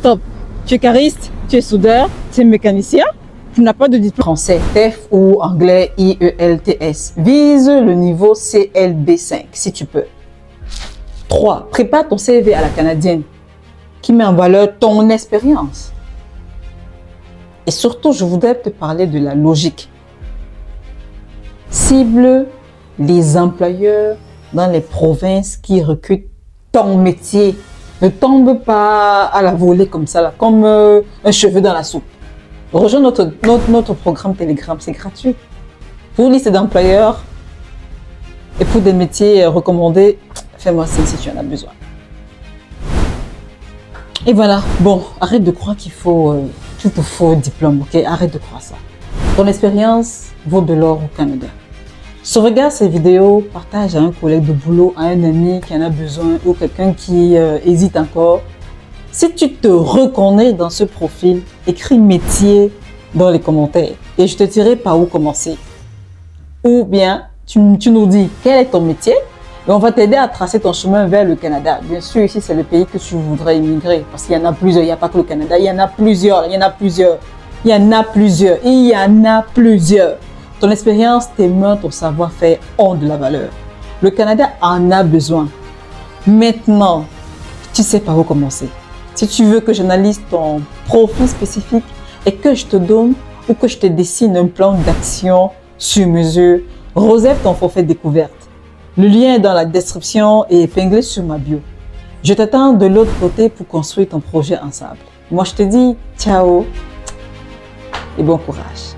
stop. Tu es cariste, tu es soudeur, tu es mécanicien, tu n'as pas de diplôme français, TEF ou anglais IELTS. Vise le niveau CLB5 si tu peux. 3. Prépare ton CV à la canadienne qui met en valeur ton expérience. Et surtout, je voudrais te parler de la logique. Cible les employeurs dans les provinces qui recrutent ton métier. Ne tombe pas à la volée comme ça, là, comme un cheveu dans la soupe. Rejoins notre programme Telegram, c'est gratuit. Pour liste d'employeurs et pour des métiers recommandés, fais-moi signe si tu en as besoin. Et voilà, bon, arrête de croire qu'il te faut diplôme, ok? Arrête de croire ça. Ton expérience vaut de l'or au Canada. Sauvegarde ces vidéos, partage à un collègue de boulot, à un ami qui en a besoin ou quelqu'un qui hésite encore. Si tu te reconnais dans ce profil, écris métier dans les commentaires et je te dirai par où commencer. Ou bien, tu nous dis quel est ton métier et on va t'aider à tracer ton chemin vers le Canada. Bien sûr, ici, c'est le pays que tu voudrais immigrer parce qu'il y en a plusieurs. Il n'y a pas que le Canada, il y en a plusieurs, il y en a plusieurs, il y en a plusieurs, il y en a plusieurs. Ton expérience, tes mains, ton savoir-faire ont de la valeur. Le Canada en a besoin. Maintenant, tu sais par où commencer. Si tu veux que j'analyse ton profil spécifique et que je te donne ou que je te dessine un plan d'action sur mesure, réserve ton forfait découverte. Le lien est dans la description et épinglé sur ma bio. Je t'attends de l'autre côté pour construire ton projet ensemble. Moi, je te dis ciao et bon courage.